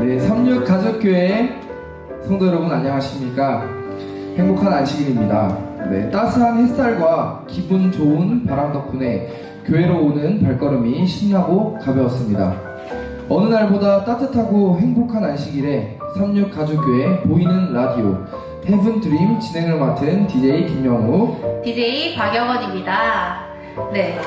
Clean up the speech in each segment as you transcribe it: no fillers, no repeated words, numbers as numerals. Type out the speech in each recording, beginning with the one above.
네, 36가족교회 성도 여러분 안녕하십니까? 행복한 안식일입니다. 네, 따스한 햇살과 기분 좋은 바람 덕분에 교회로 오는 발걸음이 신나고 가벼웠습니다. 어느 날보다 따뜻하고 행복한 안식일에 36가족교회 보이는 라디오 헤븐 드림 진행을 맡은 DJ 김영우, DJ 박영원입니다. 네.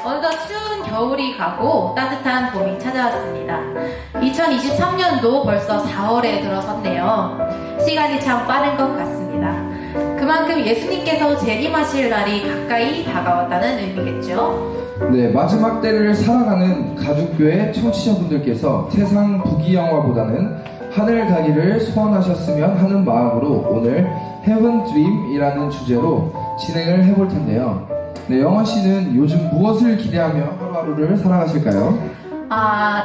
어느덧 추운 겨울이 가고 따뜻한 봄이 찾아왔습니다. 2023년도 벌써 4월에 들어섰네요. 시간이 참 빠른 것 같습니다. 그만큼 예수님께서 재림하실 날이 가까이 다가왔다는 의미겠죠. 네, 마지막 때를 살아가는 가족교회 청취자분들께서 세상 부귀영화보다는 하늘 가기를 소원하셨으면 하는 마음으로 오늘 헤븐 드림이라는 주제로 진행을 해볼 텐데요. 네, 영원 씨는 요즘 무엇을 기대하며 하루하루를 살아가실까요?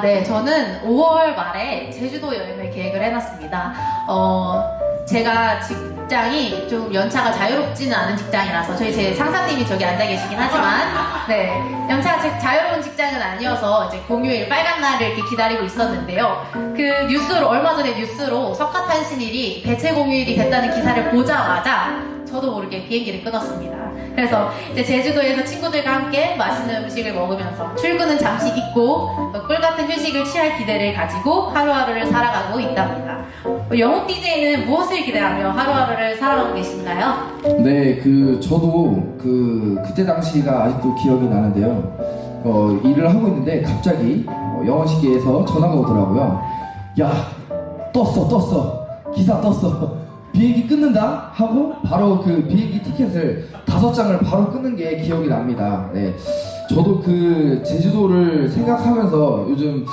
네, 저는 5월 말에 제주도 여행을 계획을 해놨습니다. 제가 직장이 좀 연차가 자유롭지는 않은 직장이라서 제 상사님이 저기 앉아 계시긴 하지만 네, 연차가 자유로운 직장은 아니어서 이제 공휴일 빨간 날을 이렇게 기다리고 있었는데요. 그 뉴스로 얼마 전에 뉴스로 석가탄신일이 대체 공휴일이 됐다는 기사를 보자마자 저도 모르게 비행기를 끊었습니다. 그래서 이제 제주도에서 친구들과 함께 맛있는 음식을 먹으면서 출근은 잠시 잊고 꿀같은 휴식을 취할 기대를 가지고 하루하루를 살아가고 있답니다. 영욱 DJ는 무엇을 기대하며 하루하루를 살아가고 계신가요? 네, 저도 그때 당시가 아직도 기억이 나는데요. 일을 하고 있는데 갑자기 영원 씨께서 전화가 오더라고요. 야, 떴어. 기사 떴어. 비행기 끊는다? 하고 바로 그 비행기 티켓을 5장을 바로 끊는 게 기억이 납니다. 네, 저도 제주도를 생각하면서 요즘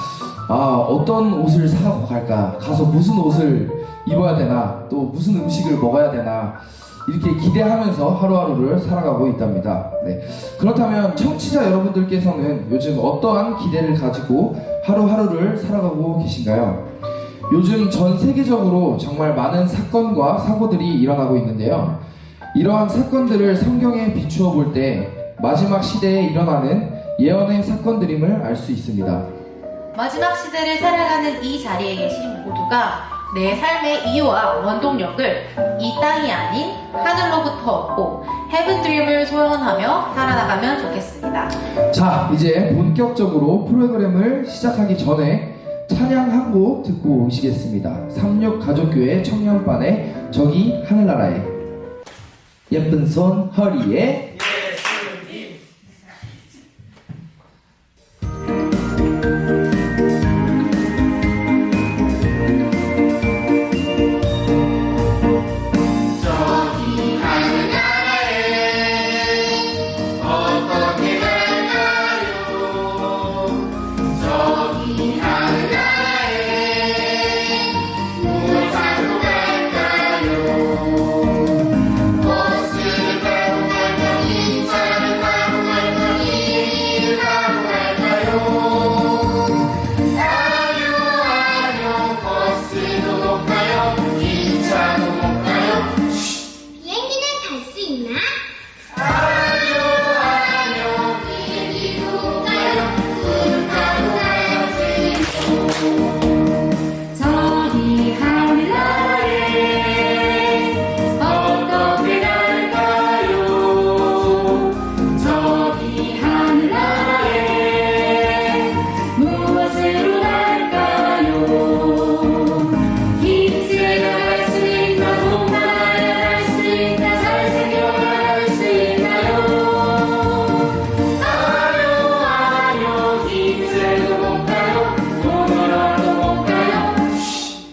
어떤 옷을 사고 갈까? 가서 무슨 옷을 입어야 되나? 또 무슨 음식을 먹어야 되나? 이렇게 기대하면서 하루하루를 살아가고 있답니다. 네, 그렇다면 청취자 여러분들께서는 요즘 어떠한 기대를 가지고 하루하루를 살아가고 계신가요? 요즘 전 세계적으로 정말 많은 사건과 사고들이 일어나고 있는데요. 이러한 사건들을 성경에 비추어 볼 때 마지막 시대에 일어나는 예언의 사건들임을 알 수 있습니다. 마지막 시대를 살아가는 이 자리에 계신 모두가 내 삶의 이유와 원동력을 이 땅이 아닌 하늘로부터 얻고 헤븐 드림을 소원하며 살아나가면 좋겠습니다. 자, 이제 본격적으로 프로그램을 시작하기 전에 찬양 한 곡 듣고 오시겠습니다. 36가족교회 청년반의 저기 하늘나라에, 예쁜 손 허리에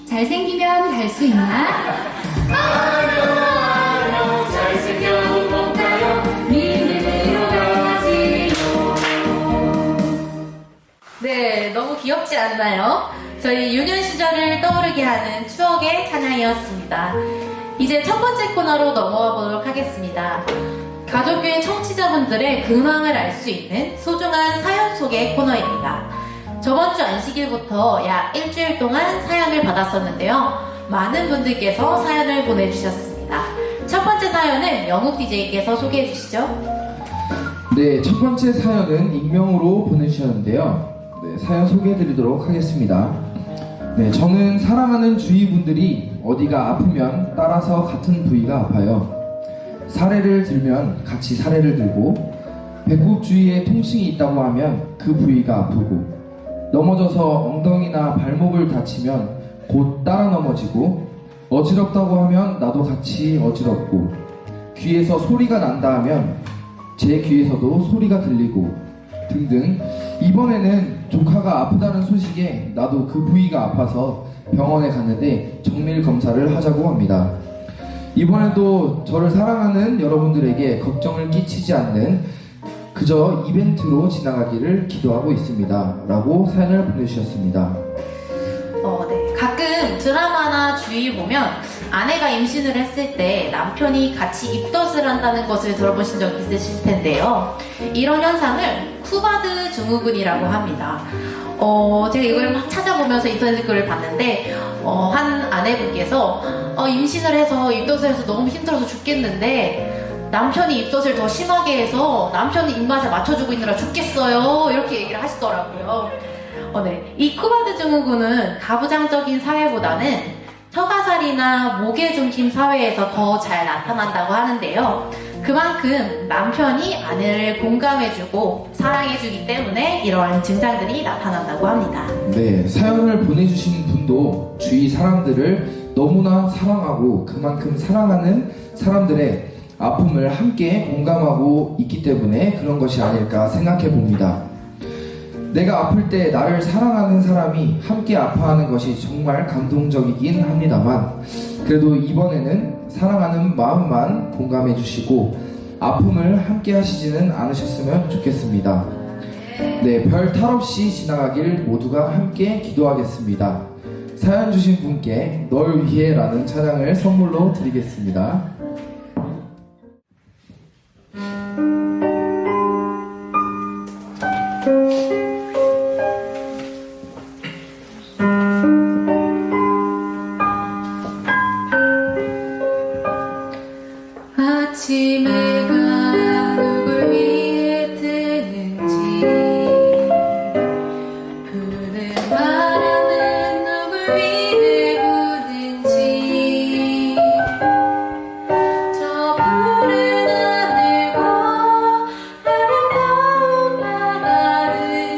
잘생기면 갈 수 있나? 잘생겨도 못 가요. 믿음으로 가지요. 네, 너무 귀엽지 않나요? 저희 유년 시절을 떠오르게 하는 추억의 찬양이었습니다. 이제 첫 번째 코너로 넘어가 보도록 하겠습니다. 가족교회 청취자분들의 근황을 알 수 있는 소중한 사연 소개 코너입니다. 저번 주 안식일부터 약 일주일 동안 사연을 받았었는데요. 많은 분들께서 사연을 보내주셨습니다. 첫 번째 사연은 영욱 DJ께서 소개해 주시죠. 네, 첫 번째 사연은 익명으로 보내주셨는데요. 네, 사연 소개해드리도록 하겠습니다. 네, 저는 사랑하는 주위 분들이 어디가 아프면 따라서 같은 부위가 아파요. 사례를 들면 같이 사례를 들고, 배꼽 주위에 통증이 있다고 하면 그 부위가 아프고, 넘어져서 엉덩이나 발목을 다치면 곧 따라 넘어지고, 어지럽다고 하면 나도 같이 어지럽고, 귀에서 소리가 난다 하면 제 귀에서도 소리가 들리고 등등. 이번에는 조카가 아프다는 소식에 나도 그 부위가 아파서 병원에 갔는데 정밀 검사를 하자고 합니다. 이번에도 저를 사랑하는 여러분들에게 걱정을 끼치지 않는 그저 이벤트로 지나가기를 기도하고 있습니다. 라고 사연을 보내주셨습니다. 네. 가끔 드라마나 주위 보면 아내가 임신을 했을 때 남편이 같이 입덧을 한다는 것을 들어보신 적 있으실 텐데요. 이런 현상을 쿠바드 증후군이라고 합니다. 제가 이걸 막 찾아보면서 인터넷 글을 봤는데 한 아내분께서 임신을 해서 입덧을 해서 너무 힘들어서 죽겠는데 남편이 입덧을 더 심하게 해서 남편이 입맛에 맞춰주고 있느라 죽겠어요. 이렇게 얘기를 하시더라고요. 네. 이 쿠바드 증후군은 가부장적인 사회보다는 처가살이나 모계 중심 사회에서 더 잘 나타난다고 하는데요. 그만큼 남편이 아내를 공감해주고 사랑해주기 때문에 이러한 증상들이 나타난다고 합니다. 네, 사연을 보내주신 분도 주위 사람들을 너무나 사랑하고 그만큼 사랑하는 사람들의 아픔을 함께 공감하고 있기 때문에 그런 것이 아닐까 생각해 봅니다. 내가 아플 때 나를 사랑하는 사람이 함께 아파하는 것이 정말 감동적이긴 합니다만, 그래도 이번에는 사랑하는 마음만 공감해 주시고 아픔을 함께 하시지는 않으셨으면 좋겠습니다. 네, 별 탈 없이 지나가길 모두가 함께 기도하겠습니다. 사연 주신 분께 널 위해 라는 찬양을 선물로 드리겠습니다. 아침 해가 누굴 위해 뜨는지, 부는 바람은 누굴 위해 부는지, 저 푸른 하늘과 아름다운 바다를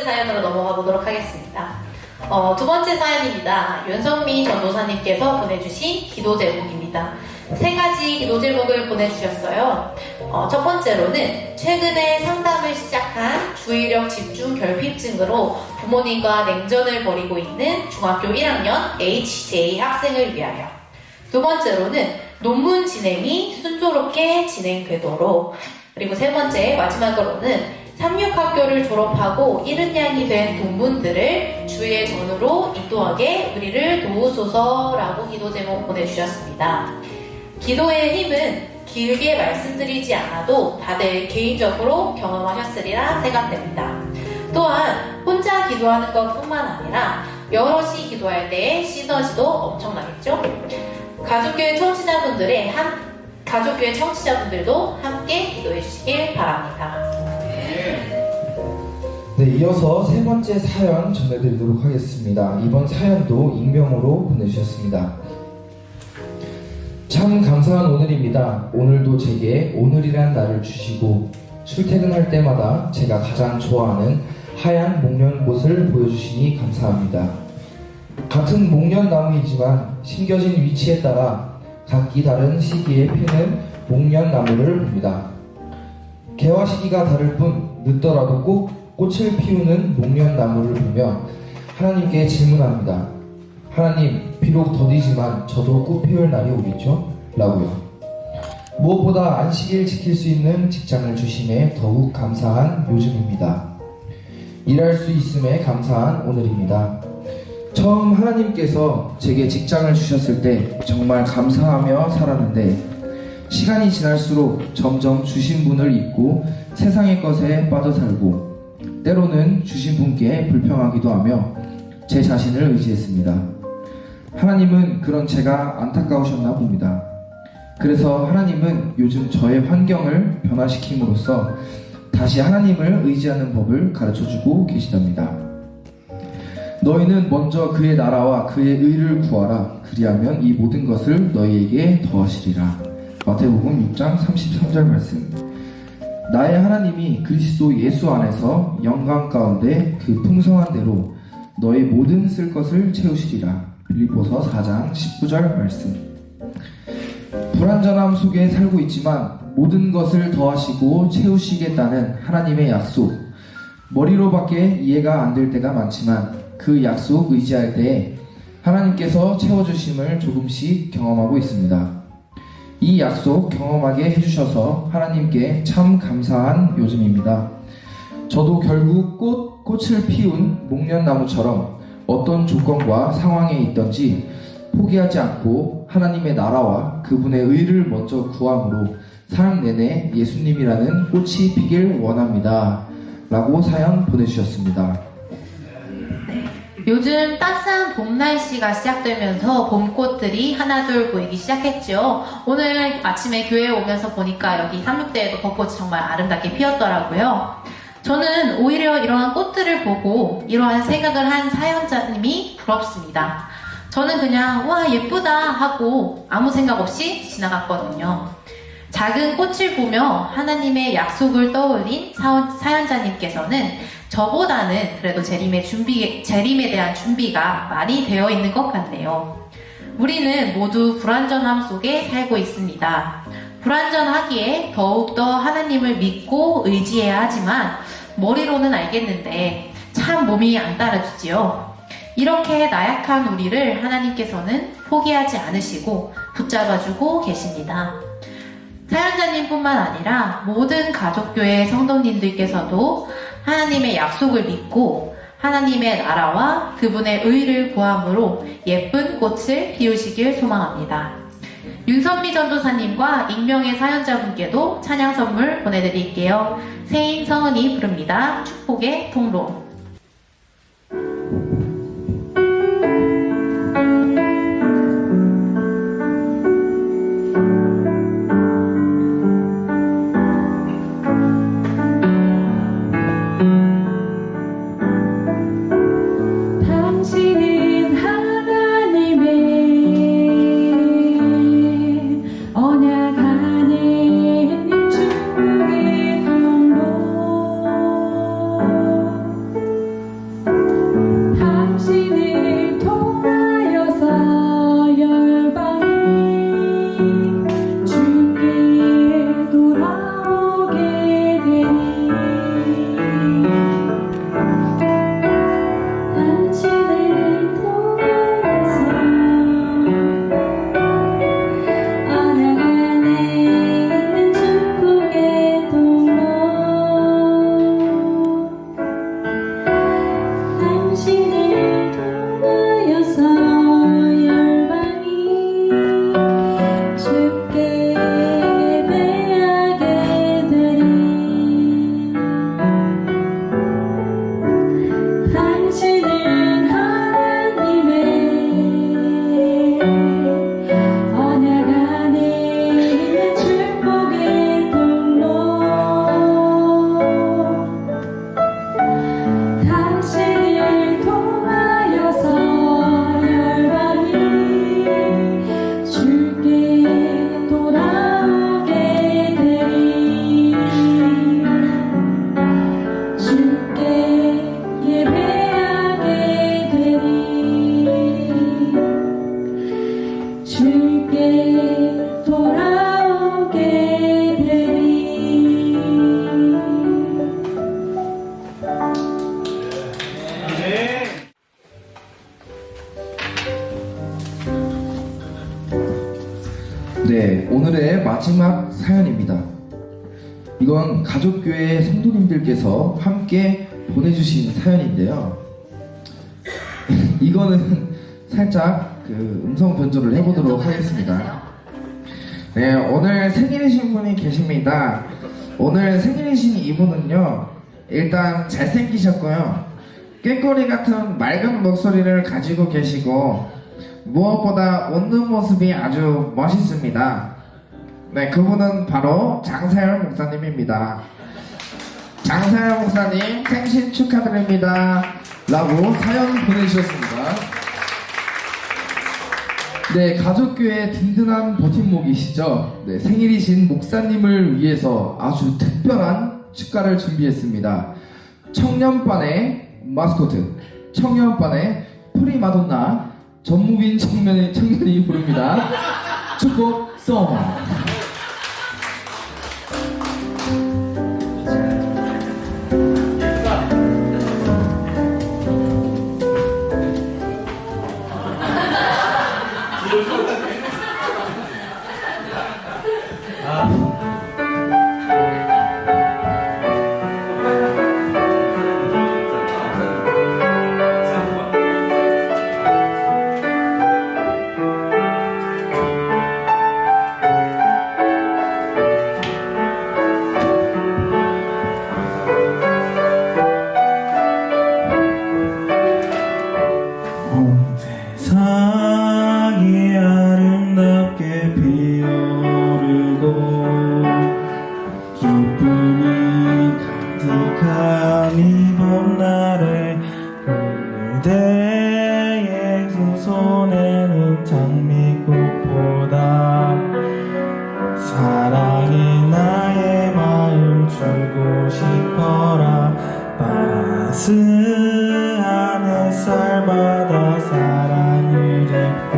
사연으로 넘어가 보도록 하겠습니다. 두 번째 사연입니다. 윤성미 전도사님께서 보내주신 기도 제목입니다. 세 가지 기도 제목을 보내주셨어요. 첫 번째로는 최근에 상담을 시작한 주의력 집중 결핍증으로 부모님과 냉전을 벌이고 있는 중학교 1학년 HJ 학생을 위하여. 두 번째로는 논문 진행이 순조롭게 진행되도록. 그리고 세 번째 마지막으로는 삼육학교를 졸업하고 이른 양이 된 동문들을 주의 전으로 인도하게 우리를 도우소서라고 기도 제목 보내주셨습니다. 기도의 힘은 길게 말씀드리지 않아도 다들 개인적으로 경험하셨으리라 생각됩니다. 또한 혼자 기도하는 것뿐만 아니라 여럿이 기도할 때의 시너지도 엄청나겠죠? 가족교회 청취자분들도 함께 기도해 주시길 바랍니다. 네, 이어서 세 번째 사연 전해드리도록 하겠습니다. 이번 사연도 익명으로 보내주셨습니다. 참 감사한 오늘입니다. 오늘도 제게 오늘이란 날을 주시고 출퇴근할 때마다 제가 가장 좋아하는 하얀 목련꽃을 보여주시니 감사합니다. 같은 목련나무이지만 심겨진 위치에 따라 각기 다른 시기에 피는 목련나무를 봅니다. 개화 시기가 다를 뿐 늦더라도 꼭 꽃을 피우는 목련나무를 보며 하나님께 질문합니다. 하나님, 비록 더디지만 저도 꽃 피울 날이 오겠죠? 라고요. 무엇보다 안식일 지킬 수 있는 직장을 주심에 더욱 감사한 요즘입니다. 일할 수 있음에 감사한 오늘입니다. 처음 하나님께서 제게 직장을 주셨을 때 정말 감사하며 살았는데 시간이 지날수록 점점 주신 분을 잊고 세상의 것에 빠져 살고 때로는 주신 분께 불평하기도 하며 제 자신을 의지했습니다. 하나님은 그런 제가 안타까우셨나 봅니다. 그래서 하나님은 요즘 저의 환경을 변화시킴으로써 다시 하나님을 의지하는 법을 가르쳐주고 계시답니다. 너희는 먼저 그의 나라와 그의 의를 구하라. 그리하면 이 모든 것을 너희에게 더하시리라. 마태복음 6장 33절 말씀. 나의 하나님이 그리스도 예수 안에서 영광 가운데 그 풍성한 대로 너의 모든 쓸 것을 채우시리라. 빌립보서 4장 19절 말씀. 불완전함 속에 살고 있지만 모든 것을 더하시고 채우시겠다는 하나님의 약속. 머리로밖에 이해가 안 될 때가 많지만 그 약속 의지할 때에 하나님께서 채워주심을 조금씩 경험하고 있습니다. 이 약속 경험하게 해주셔서 하나님께 참 감사한 요즘입니다. 저도 결국 꽃을 피운 목련나무처럼 어떤 조건과 상황에 있던지 포기하지 않고 하나님의 나라와 그분의 의를 먼저 구함으로 삶 내내 예수님이라는 꽃이 피길 원합니다. 라고 사연 보내주셨습니다. 요즘 따스한 봄 날씨가 시작되면서 봄꽃들이 하나둘 보이기 시작했죠. 오늘 아침에 교회에 오면서 보니까 여기 삼육대에도 벚꽃이 정말 아름답게 피었더라고요. 저는 오히려 이러한 꽃들을 보고 이러한 생각을 한 사연자님이 부럽습니다. 저는 그냥 와 예쁘다 하고 아무 생각 없이 지나갔거든요. 작은 꽃을 보며 하나님의 약속을 떠올린 사연자님께서는 저보다는 그래도 재림에 대한 준비가 많이 되어 있는 것 같네요. 우리는 모두 불완전함 속에 살고 있습니다. 불완전하기에 더욱더 하나님을 믿고 의지해야 하지만 머리로는 알겠는데 참 몸이 안 따라주지요. 이렇게 나약한 우리를 하나님께서는 포기하지 않으시고 붙잡아주고 계십니다. 사연자님뿐만 아니라 모든 가족교회 성도님들께서도 하나님의 약속을 믿고 하나님의 나라와 그분의 의를 구함으로 예쁜 꽃을 피우시길 소망합니다. 윤선미 전도사님과 익명의 사연자분께도 찬양 선물 보내드릴게요. 세인 성은이 부릅니다. 축복의 통로. 당신은 하나님의 언약 안에 축복의 통로 네, 오늘의 마지막 사연입니다. 이건 가족교회 성도님들께서 함께 보내주신 사연인데요. 이거는 살짝 그 음성 변조를 해보도록 하겠습니다. 네, 오늘 생일이신 분이 계십니다. 오늘 생일이신 이분은요, 일단 잘생기셨고요, 꾀꼬리 같은 맑은 목소리를 가지고 계시고, 무엇보다 웃는 모습이 아주 멋있습니다. 네, 그분은 바로 장사열 목사님입니다. 장사열 목사님 생신 축하드립니다 라고 사연 보내주셨습니다. 네, 가족교회 든든한 버팀목이시죠. 네, 생일이신 목사님을 위해서 아주 특별한 축가를 준비했습니다. 청년반의 마스코트, 청년반의 프리마돈나 전무빈 청년이 부릅니다. 축복송. 세상이 아름답게 피어오르고 기쁨이 가득한 이번 날에 그대의 두 손에는 장미꽃보다 사랑이 나의 마음 주고 싶어라. 따스한 햇살마다 사랑을 입고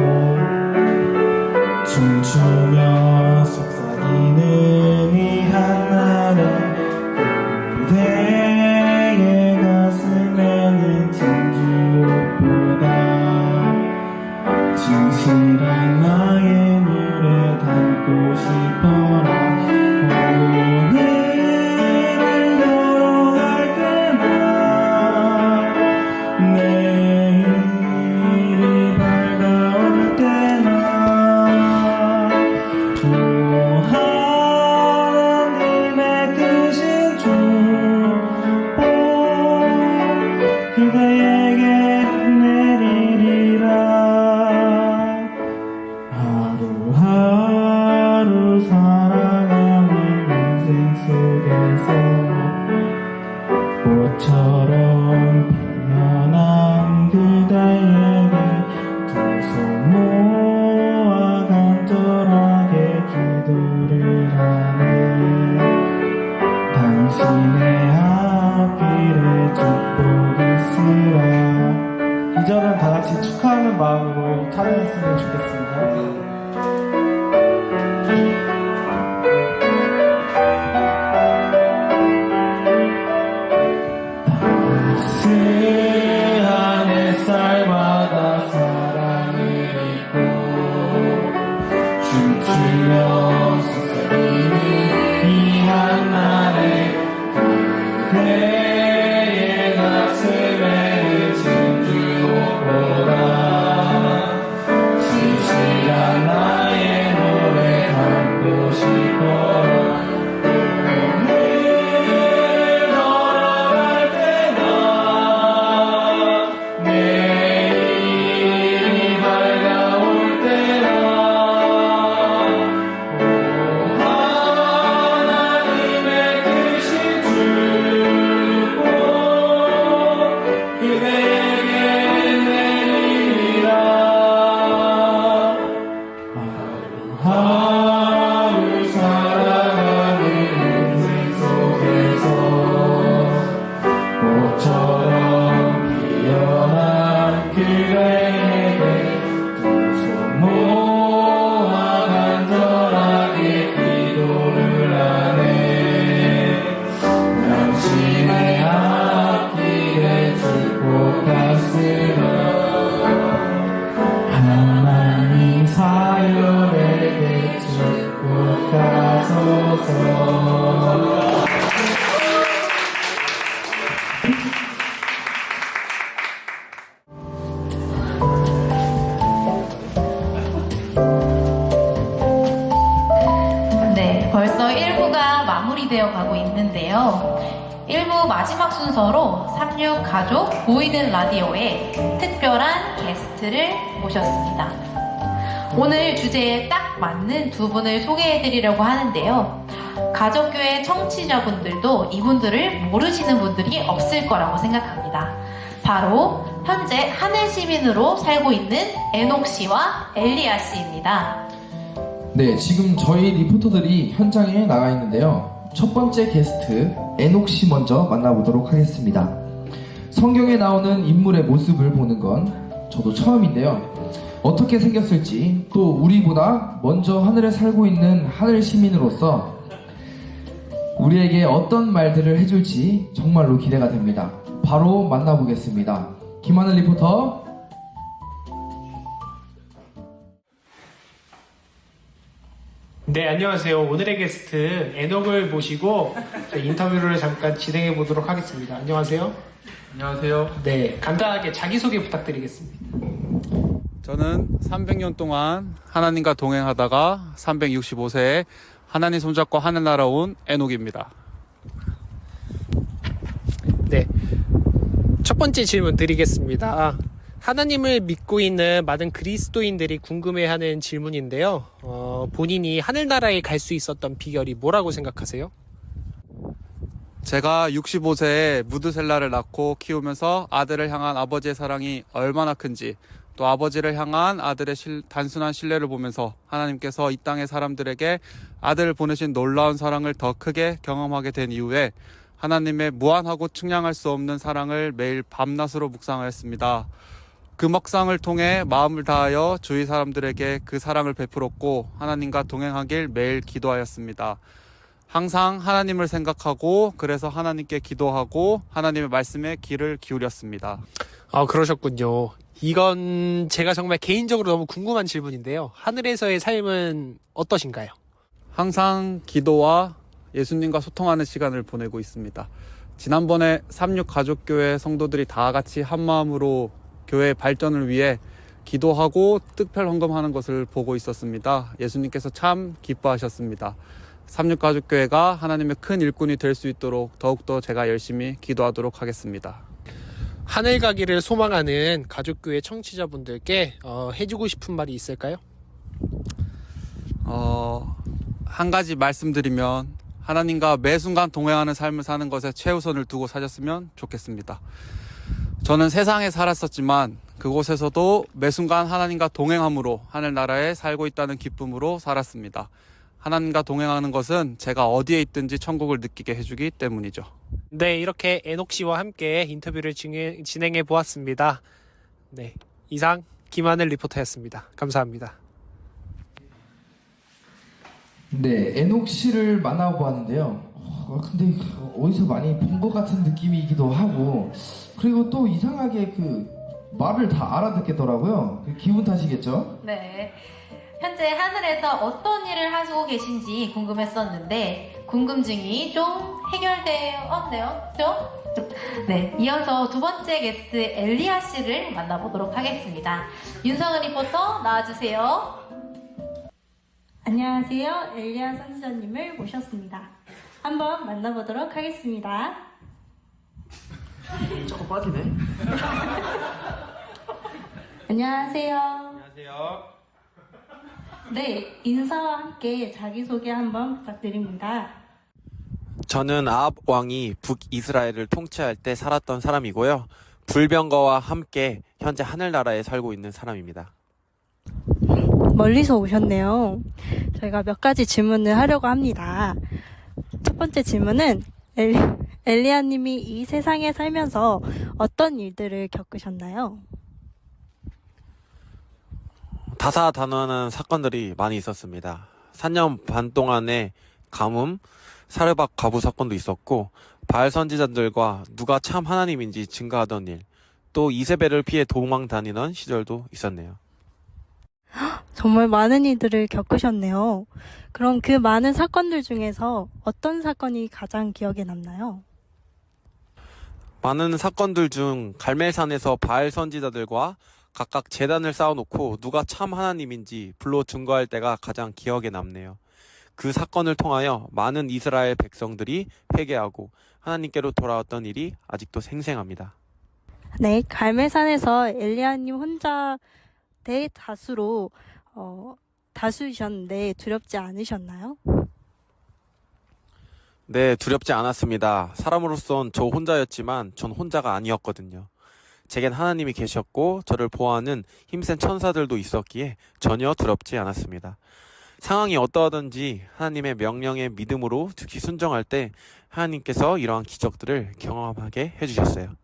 춤추며 속삭이는 이 한날에 그대의 가슴에는 진주옷보다 진실한 나의 물에 담고 싶어라. 오늘을 걸어갈 때나 내일이 밝아올 때나 오 하나님의 크신 축복 그대에게 내리리라. 하루하루 살아가는 인생 속에서 꽃처럼 피어난 그대에게 두 손 모아 간절하게 기도를 하네. 당신의 앞길에 축복이 있으라. 이 절은 다 같이 축하하는 마음으로 찬양했으면 좋겠습니다. 따스한 햇살마다 사랑을 입고 춤추며 속삭이는 이 한날에 그대의 가슴에는 진주옷보다 진실한 네, 벌써 1부가 마무리되어 가고 있는데요. 1부 마지막 순서로 36 가족 보이는 라디오에 특별한 게스트를 모셨습니다. 오늘 주제에 딱 맞는 두 분을 소개해드리려고 하는데요. 가족교회 청취자분들도 이분들을 모르시는 분들이 없을 거라고 생각합니다. 바로 현재 하늘 시민으로 살고 있는 에녹 씨와 엘리아 씨입니다. 네, 지금 저희 리포터들이 현장에 나가 있는데요. 첫 번째 게스트 에녹 씨 먼저 만나보도록 하겠습니다. 성경에 나오는 인물의 모습을 보는 건 저도 처음인데요. 어떻게 생겼을지, 또 우리보다 먼저 하늘에 살고 있는 하늘 시민으로서 우리에게 어떤 말들을 해줄지 정말로 기대가 됩니다. 바로 만나보겠습니다. 김하늘 리포터. 네, 안녕하세요. 오늘의 게스트 에녹을 모시고 인터뷰를 잠깐 진행해 보도록 하겠습니다. 안녕하세요. 안녕하세요. 네, 간단하게 자기소개 부탁드리겠습니다. 저는 300년 동안 하나님과 동행하다가 365세에 하나님 손잡고 하늘나라 온 에녹입니다. 네, 첫 번째 질문 드리겠습니다. 하나님을 믿고 있는 많은 그리스도인들이 궁금해하는 질문인데요. 본인이 하늘나라에 갈 수 있었던 비결이 뭐라고 생각하세요? 제가 65세에 무드셀라를 낳고 키우면서 아들을 향한 아버지의 사랑이 얼마나 큰지, 또 아버지를 향한 아들의 단순한 신뢰를 보면서 하나님께서 이 땅의 사람들에게 아들을 보내신 놀라운 사랑을 더 크게 경험하게 된 이후에 하나님의 무한하고 측량할 수 없는 사랑을 매일 밤낮으로 묵상하였습니다. 그 묵상을 통해 마음을 다하여 주위 사람들에게 그 사랑을 베풀었고 하나님과 동행하길 매일 기도하였습니다. 항상 하나님을 생각하고 그래서 하나님께 기도하고 하나님의 말씀에 귀를 기울였습니다. 그러셨군요. 이건 제가 정말 개인적으로 너무 궁금한 질문인데요. 하늘에서의 삶은 어떠신가요? 항상 기도와 예수님과 소통하는 시간을 보내고 있습니다. 지난번에 36 가족교회 성도들이 다 같이 한마음으로 교회 발전을 위해 기도하고 특별 헌금하는 것을 보고 있었습니다. 예수님께서 참 기뻐하셨습니다. 36 가족교회가 하나님의 큰 일꾼이 될 수 있도록 더욱더 제가 열심히 기도하도록 하겠습니다. 하늘 가기를 소망하는 가족교회 청취자분들께 해주고 싶은 말이 있을까요? 한 가지 말씀드리면 하나님과 매 순간 동행하는 삶을 사는 것에 최우선을 두고 사셨으면 좋겠습니다. 저는 세상에 살았었지만 그곳에서도 매 순간 하나님과 동행함으로 하늘나라에 살고 있다는 기쁨으로 살았습니다. 하나님과 동행하는 것은 제가 어디에 있든지 천국을 느끼게 해주기 때문이죠. 네, 이렇게 에녹 씨와 함께 인터뷰를 진행해 보았습니다. 네, 이상 김하늘 리포터였습니다. 감사합니다. 네, 에녹 씨를 만나보았는데요. 근데 어디서 많이 본 것 같은 느낌이기도 하고, 그리고 또 이상하게 그 말을 다 알아듣겠더라고요. 기분 탓이겠죠? 네. 현재 하늘에서 어떤 일을 하고 계신지 궁금했었는데 궁금증이 좀 해결되었네요. 그렇죠? 네, 이어서 두 번째 게스트 엘리아 씨를 만나보도록 하겠습니다. 윤성은 리포터 나와주세요. 안녕하세요. 엘리아 선지자님을 모셨습니다. 한번 만나보도록 하겠습니다. 자꾸 빠지네. 안녕하세요. 안녕하세요. 네, 인사와 함께 자기소개 한번 부탁드립니다. 저는 아합 왕이 북이스라엘을 통치할 때 살았던 사람이고요. 불병거와 함께 현재 하늘나라에 살고 있는 사람입니다. 멀리서 오셨네요. 저희가 몇 가지 질문을 하려고 합니다. 첫 번째 질문은 엘리아님이 이 세상에 살면서 어떤 일들을 겪으셨나요? 다사다난한 사건들이 많이 있었습니다. 4년 반 동안의 가뭄, 사르밧 과부 사건도 있었고 바알 선지자들과 누가 참 하나님인지 증거하던 일, 또 이세벨을 피해 도망 다니던 시절도 있었네요. 정말 많은 일들을 겪으셨네요. 그럼 그 많은 사건들 중에서 어떤 사건이 가장 기억에 남나요? 많은 사건들 중 갈멜산에서 바알 선지자들과 각각 제단을 쌓아놓고 누가 참 하나님인지 불로 증거할 때가 가장 기억에 남네요. 그 사건을 통하여 많은 이스라엘 백성들이 회개하고 하나님께로 돌아왔던 일이 아직도 생생합니다. 네, 갈멜산에서 엘리야님 혼자 대다수로 다수이셨는데 두렵지 않으셨나요? 네, 두렵지 않았습니다. 사람으로선 저 혼자였지만 전 혼자가 아니었거든요. 제겐 하나님이 계셨고 저를 보호하는 힘센 천사들도 있었기에 전혀 두렵지 않았습니다. 상황이 어떠하든지 하나님의 명령에 믿음으로 즉시 순종할 때 하나님께서 이러한 기적들을 경험하게 해주셨어요.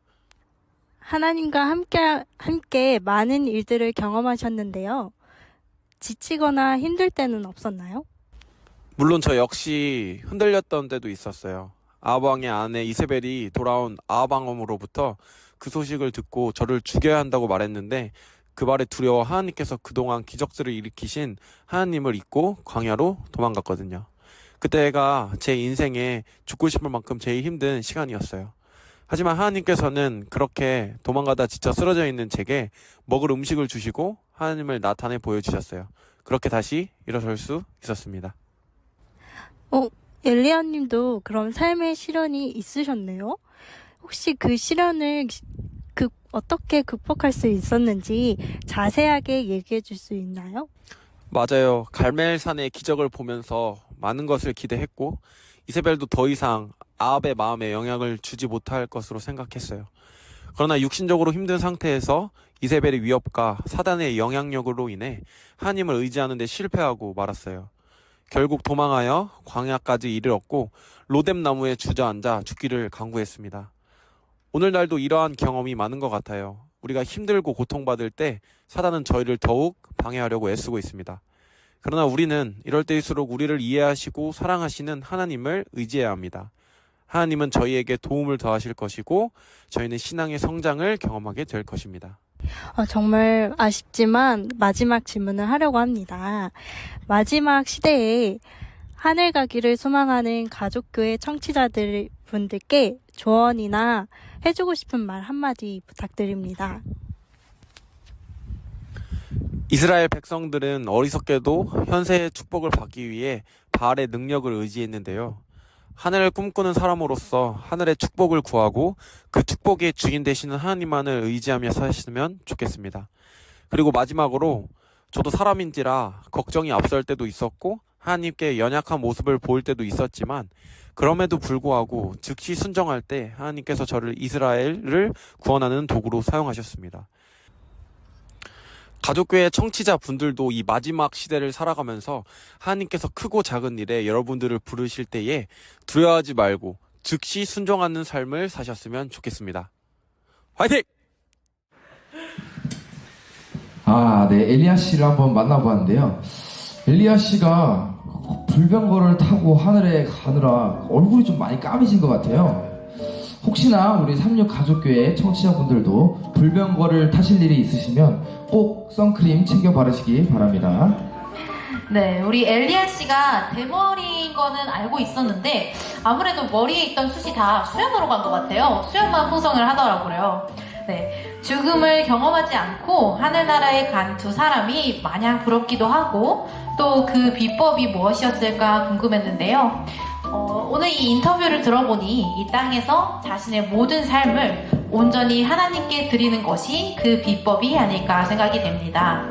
하나님과 함께 많은 일들을 경험하셨는데요. 지치거나 힘들 때는 없었나요? 물론 저 역시 흔들렸던 때도 있었어요. 아합 왕의 아내 이세벨이 돌아온 아합 왕으로부터 그 소식을 듣고 저를 죽여야 한다고 말했는데 그 말에 두려워 하나님께서 그동안 기적들을 일으키신 하나님을 잊고 광야로 도망갔거든요. 그때가 제 인생에 죽고 싶을 만큼 제일 힘든 시간이었어요. 하지만 하나님께서는 그렇게 도망가다 지쳐 쓰러져 있는 제게 먹을 음식을 주시고 하나님을 나타내 보여주셨어요. 그렇게 다시 일어설 수 있었습니다. 엘리야님도 그런 삶의 시련이 있으셨네요. 혹시 그 시련을 어떻게 극복할 수 있었는지 자세하게 얘기해 줄 수 있나요? 맞아요. 갈멜산의 기적을 보면서 많은 것을 기대했고 이세벨도 더 이상 아합의 마음에 영향을 주지 못할 것으로 생각했어요. 그러나 육신적으로 힘든 상태에서 이세벨의 위협과 사단의 영향력으로 인해 하나님을 의지하는 데 실패하고 말았어요. 결국 도망하여 광야까지 이르렀고 로뎀 나무에 주저앉아 죽기를 강구했습니다. 오늘날도 이러한 경험이 많은 것 같아요. 우리가 힘들고 고통받을 때 사단은 저희를 더욱 방해하려고 애쓰고 있습니다. 그러나 우리는 이럴 때일수록 우리를 이해하시고 사랑하시는 하나님을 의지해야 합니다. 하나님은 저희에게 도움을 더하실 것이고 저희는 신앙의 성장을 경험하게 될 것입니다. 정말 아쉽지만 마지막 질문을 하려고 합니다. 마지막 시대에 하늘 가기를 소망하는 가족교회 청취자들 분들께 조언이나 해주고 싶은 말 한마디 부탁드립니다. 이스라엘 백성들은 어리석게도 현세의 축복을 받기 위해 바알의 능력을 의지했는데요. 하늘을 꿈꾸는 사람으로서 하늘의 축복을 구하고 그 축복의 주인 되시는 하나님만을 의지하며 사시면 좋겠습니다. 그리고 마지막으로 저도 사람인지라 걱정이 앞설 때도 있었고 하나님께 연약한 모습을 보일 때도 있었지만 그럼에도 불구하고 즉시 순종할 때 하나님께서 저를 이스라엘을 구원하는 도구로 사용하셨습니다. 가족교회 청취자 분들도 이 마지막 시대를 살아가면서 하나님께서 크고 작은 일에 여러분들을 부르실 때에 두려워하지 말고 즉시 순종하는 삶을 사셨으면 좋겠습니다. 화이팅! 네, 엘리야 씨를 한번 만나보았는데요. 엘리야 씨가 불병거를 타고 하늘에 가느라 얼굴이 좀 많이 까매진 것 같아요. 혹시나 우리 36 가족교회 청취자분들도 불병거를 타실 일이 있으시면 꼭 선크림 챙겨 바르시기 바랍니다. 네, 우리 엘리야 씨가 대머리인 거는 알고 있었는데 아무래도 머리에 있던 숱이 다 수염으로 간 것 같아요. 수염만 풍성을 하더라고요. 네, 죽음을 경험하지 않고 하늘나라에 간 두 사람이 마냥 부럽기도 하고 또 그 비법이 무엇이었을까 궁금했는데요. 오늘 이 인터뷰를 들어보니 이 땅에서 자신의 모든 삶을 온전히 하나님께 드리는 것이 그 비법이 아닐까 생각이 됩니다.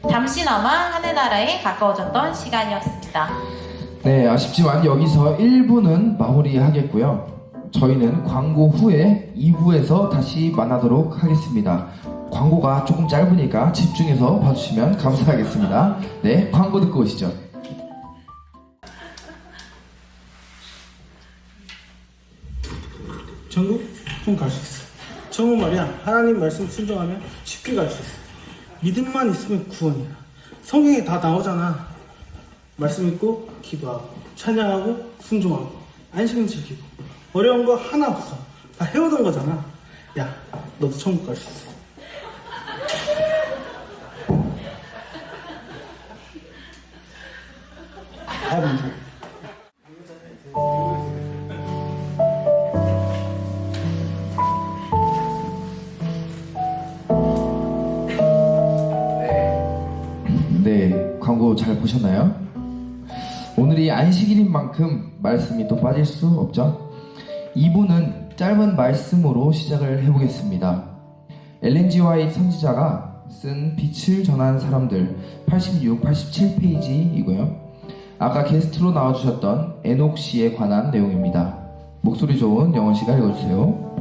잠시나마 하늘나라에 가까워졌던 시간이었습니다. 네, 아쉽지만 여기서 1부는 마무리하겠고요. 저희는 광고 후에 2부에서 다시 만나도록 하겠습니다. 광고가 조금 짧으니까 집중해서 봐주시면 감사하겠습니다. 네, 광고 듣고 오시죠. 천국? 좀 갈 수 있어. 천국 말이야, 하나님 말씀 순종하면 쉽게 갈 수 있어. 믿음만 있으면 구원이야. 성경에 다 나오잖아. 말씀 읽고 기도하고 찬양하고 순종하고 안식은 지키고 어려운 거 하나 없어. 다 해오던 거잖아. 야, 너도 천국 갈 수 있어. 해본다. 오늘도 잘 보셨나요? 오늘이 안식일인 만큼 말씀이 또 빠질 수 없죠? 2부는 짧은 말씀으로 시작을 해보겠습니다. 엘렌 G. 화이트 선지자가 쓴 빛을 전한 사람들 86, 87페이지이고요. 아까 게스트로 나와주셨던 에녹 씨에 관한 내용입니다. 목소리 좋은 영원 씨가 읽어주세요.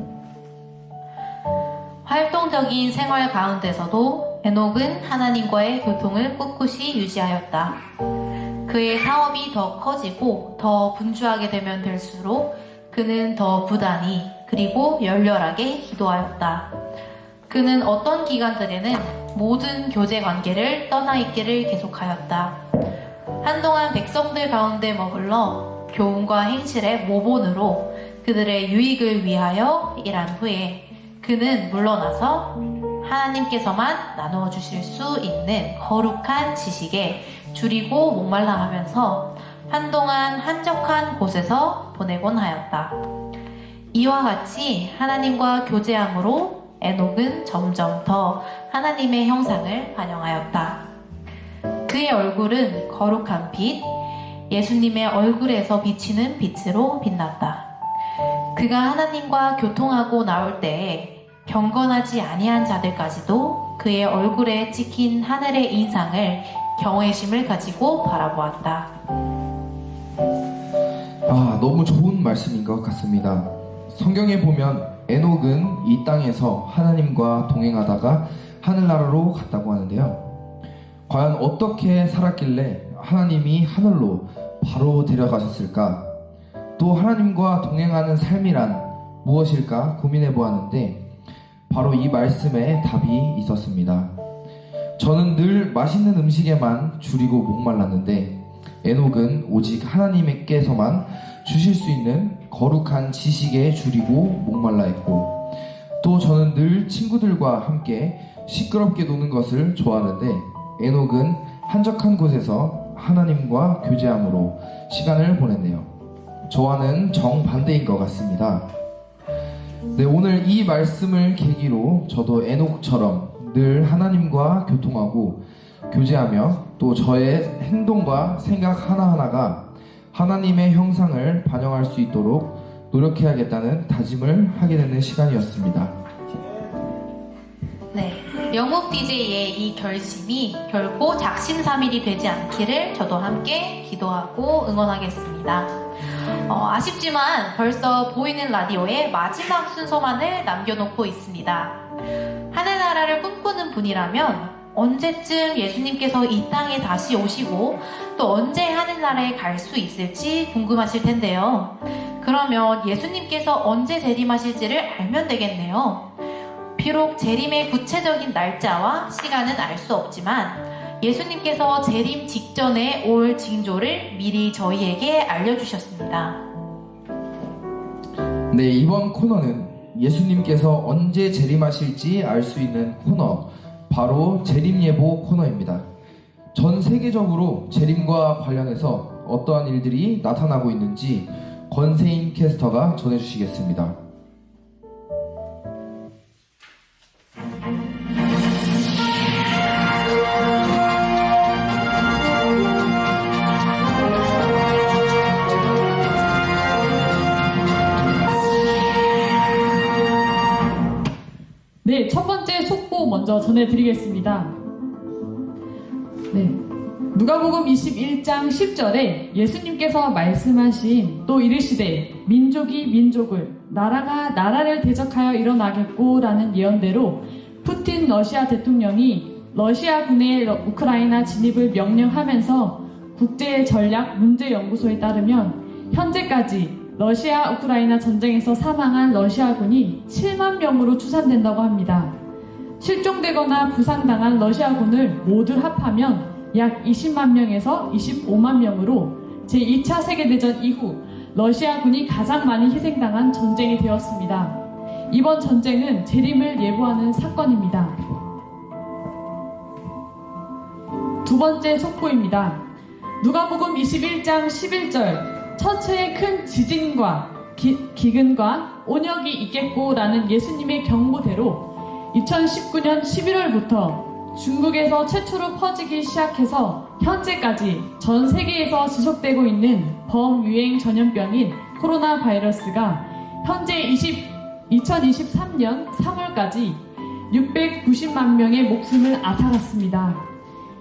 활동적인 생활 가운데서도 에녹은 하나님과의 교통을 꿋꿋이 유지하였다. 그의 사업이 더 커지고 더 분주하게 되면 될수록 그는 더 부단히 그리고 열렬하게 기도하였다. 그는 어떤 기간들에는 모든 교제 관계를 떠나 있기를 계속하였다. 한동안 백성들 가운데 머물러 교훈과 행실의 모본으로 그들의 유익을 위하여 일한 후에 그는 물러나서 하나님께서만 나누어 주실 수 있는 거룩한 지식에 줄이고 목말라하면서 한동안 한적한 곳에서 보내곤 하였다. 이와 같이 하나님과 교제함으로 에녹은 점점 더 하나님의 형상을 반영하였다. 그의 얼굴은 거룩한 빛, 예수님의 얼굴에서 비치는 빛으로 빛났다. 그가 하나님과 교통하고 나올 때에 경건하지 아니한 자들까지도 그의 얼굴에 찍힌 하늘의 인상을 경외심을 가지고 바라보았다. 너무 좋은 말씀인 것 같습니다. 성경에 보면 에녹은 이 땅에서 하나님과 동행하다가 하늘나라로 갔다고 하는데요. 과연 어떻게 살았길래 하나님이 하늘로 바로 데려가셨을까? 또 하나님과 동행하는 삶이란 무엇일까 고민해 보았는데 바로 이 말씀에 답이 있었습니다. 저는 늘 맛있는 음식에만 줄이고 목말랐는데 에녹은 오직 하나님께서만 주실 수 있는 거룩한 지식에 줄이고 목말라 했고, 또 저는 늘 친구들과 함께 시끄럽게 노는 것을 좋아하는데 에녹은 한적한 곳에서 하나님과 교제함으로 시간을 보냈네요. 저와는 정반대인 것 같습니다. 네, 오늘 이 말씀을 계기로 저도 에녹처럼 늘 하나님과 교통하고 교제하며 또 저의 행동과 생각 하나하나가 하나님의 형상을 반영할 수 있도록 노력해야겠다는 다짐을 하게 되는 시간이었습니다. 네, 영국 DJ의 이 결심이 결코 작심삼일이 되지 않기를 저도 함께 기도하고 응원하겠습니다. 아쉽지만 벌써 보이는 라디오의 마지막 순서만을 남겨놓고 있습니다. 하늘나라를 꿈꾸는 분이라면 언제쯤 예수님께서 이 땅에 다시 오시고 또 언제 하늘나라에 갈 수 있을지 궁금하실 텐데요. 그러면 예수님께서 언제 재림하실지를 알면 되겠네요. 비록 재림의 구체적인 날짜와 시간은 알 수 없지만 예수님께서 재림 직전에 올 징조를 미리 저희에게 알려주셨습니다. 네, 이번 코너는 예수님께서 언제 재림하실지 알 수 있는 코너, 바로 재림예보 코너입니다. 전 세계적으로 재림과 관련해서 어떠한 일들이 나타나고 있는지 권세인 캐스터가 전해주시겠습니다. 네, 첫 번째 속보 먼저 전해드리겠습니다. 네, 누가복음 21장 10절에 예수님께서 말씀하신 또 이르시되 민족이 민족을 나라가 나라를 대적하여 일어나겠고 라는 예언대로 푸틴 러시아 대통령이 러시아군의 우크라이나 진입을 명령하면서 국제전략문제연구소에 따르면 현재까지 러시아 우크라이나 전쟁에서 사망한 러시아군이 7만 명으로 추산된다고 합니다. 실종되거나 부상당한 러시아군을 모두 합하면 약 20만 명에서 25만 명으로 제2차 세계대전 이후 러시아군이 가장 많이 희생당한 전쟁이 되었습니다. 이번 전쟁은 재림을 예보하는 사건입니다. 두 번째 속보입니다. 누가복음 21장 11절 처처에 큰 지진과 기근과 온역이 있겠고 라는 예수님의 경고대로 2019년 11월부터 중국에서 최초로 퍼지기 시작해서 현재까지 전 세계에서 지속되고 있는 범유행 전염병인 코로나 바이러스가 현재 2023년 3월까지 690만 명의 목숨을 앗아갔습니다.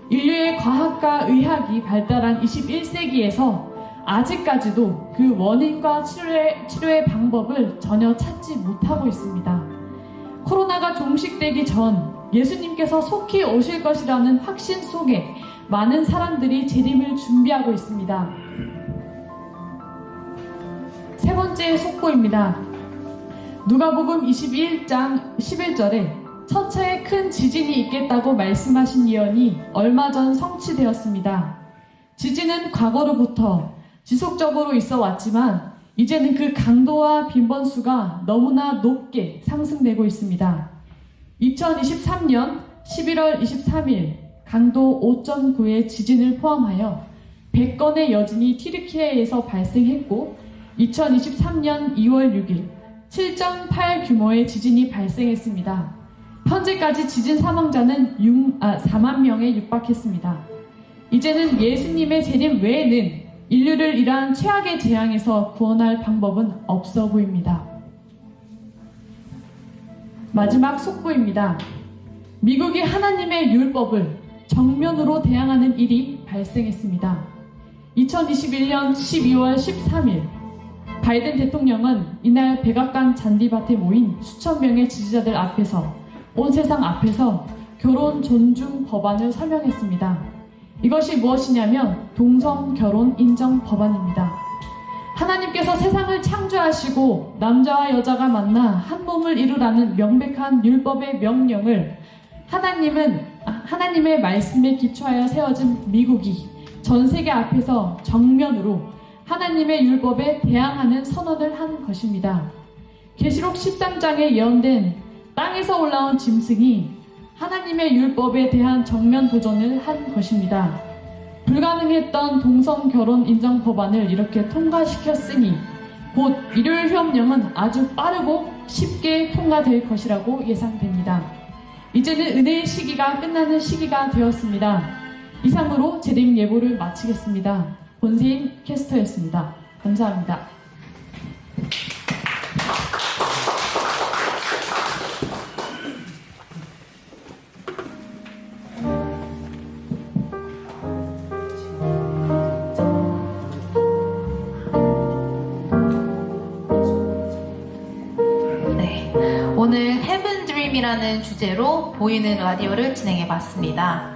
인류의 과학과 의학이 발달한 21세기에서 아직까지도 그 원인과 치료의 방법을 전혀 찾지 못하고 있습니다. 코로나가 종식되기 전 예수님께서 속히 오실 것이라는 확신 속에 많은 사람들이 재림을 준비하고 있습니다. 세 번째 속보입니다. 누가복음 21장 11절에 천차에 큰 지진이 있겠다고 말씀하신 예언이 얼마 전 성취되었습니다. 지진은 과거로부터 지속적으로 있어 왔지만 이제는 그 강도와 빈번수가 너무나 높게 상승되고 있습니다. 2023년 11월 23일 강도 5.9의 지진을 포함하여 100건의 여진이 튀르키예에서 발생했고 2023년 2월 6일 7.8 규모의 지진이 발생했습니다. 현재까지 지진 사망자는 4만 명에 육박했습니다. 이제는 예수님의 재림 외에는 인류를 이러한 최악의 재앙에서 구원할 방법은 없어 보입니다. 마지막 속보입니다. 미국이 하나님의 율법을 정면으로 대항하는 일이 발생했습니다. 2021년 12월 13일 바이든 대통령은 이날 백악관 잔디밭에 모인 수천 명의 지지자들 앞에서 온 세상 앞에서 결혼 존중 법안을 설명했습니다. 이것이 무엇이냐면 동성 결혼 인정 법안입니다. 하나님께서 세상을 창조하시고 남자와 여자가 만나 한 몸을 이루라는 명백한 율법의 명령을 하나님의 말씀에 기초하여 세워진 미국이 전 세계 앞에서 정면으로 하나님의 율법에 대항하는 선언을 한 것입니다. 계시록 13장에 예언된 땅에서 올라온 짐승이 하나님의 율법에 대한 정면 도전을 한 것입니다. 불가능했던 동성 결혼 인정 법안을 이렇게 통과시켰으니 곧 일요일 휴업령은 아주 빠르고 쉽게 통과될 것이라고 예상됩니다. 이제는 은혜의 시기가 끝나는 시기가 되었습니다. 이상으로 재림 예보를 마치겠습니다. 본세인 캐스터였습니다. 감사합니다. 오늘 Heaven Dream이라는 주제로 보이는 라디오를 진행해봤습니다.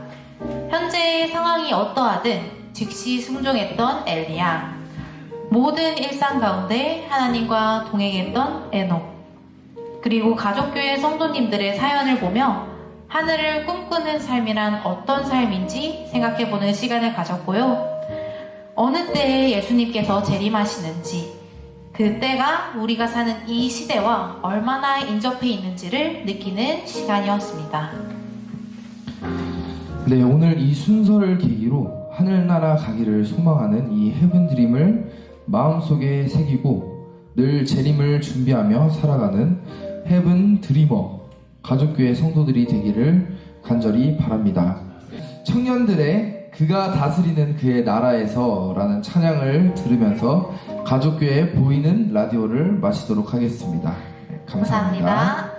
현재의 상황이 어떠하든 즉시 순종했던 엘리야, 모든 일상 가운데 하나님과 동행했던 에녹, 그리고 가족교회 성도님들의 사연을 보며 하늘을 꿈꾸는 삶이란 어떤 삶인지 생각해보는 시간을 가졌고요. 어느 때에 예수님께서 재림하시는지, 그때가 우리가 사는 이 시대와 얼마나 인접해 있는지를 느끼는 시간이었습니다. 네, 오늘 이 순서를 계기로 하늘나라 가기를 소망하는 이 헤븐드림을 마음속에 새기고 늘 재림을 준비하며 살아가는 헤븐드리머 가족교회 성도들이 되기를 간절히 바랍니다. 청년들의 그가 다스리는 그의 나라에서 라는 찬양을 들으면서 가족교회 보이는 라디오를 마치도록 하겠습니다. 네, 감사합니다.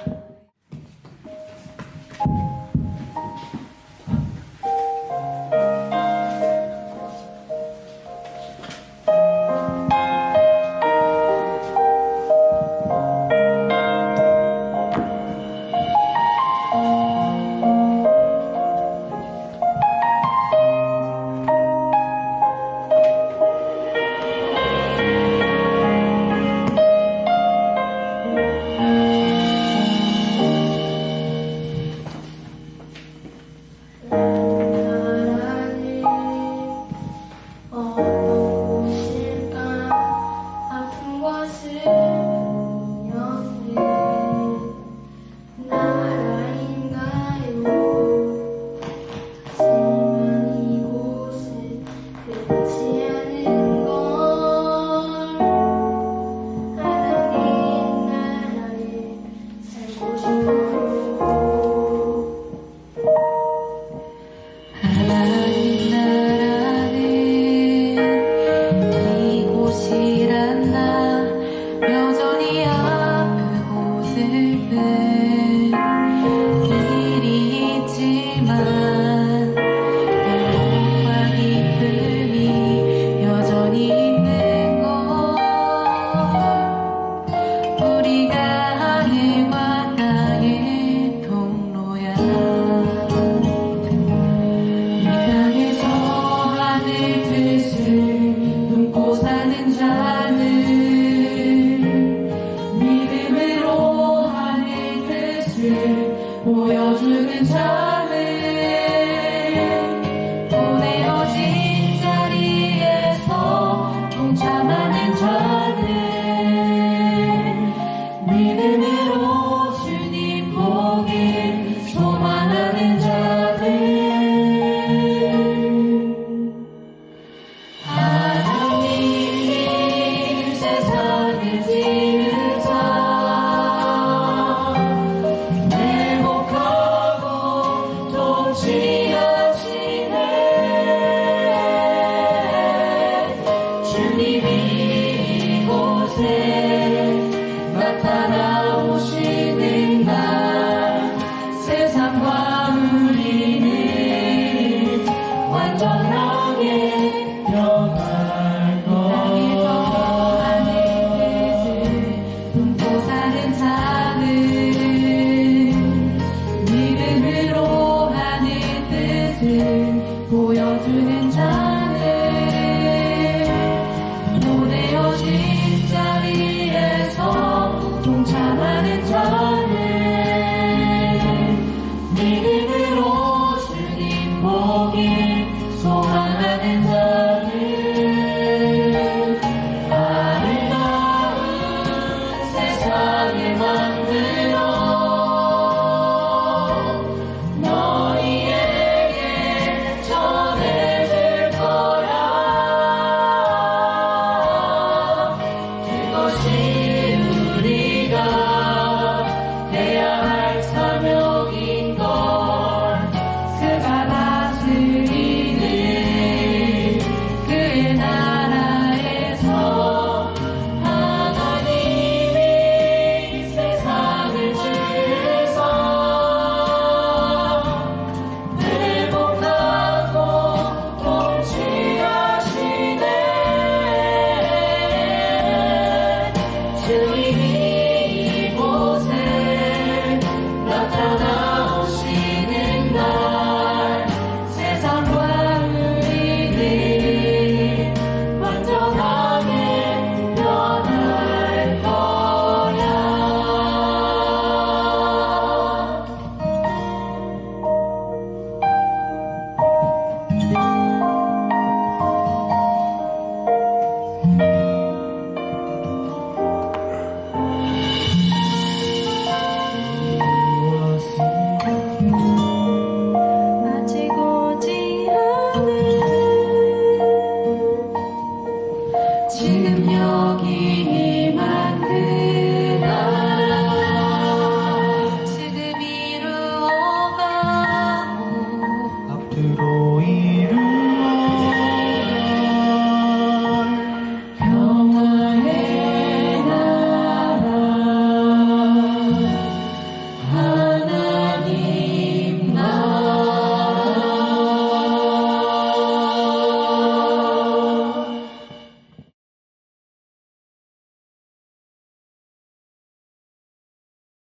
빛을 보여주는 자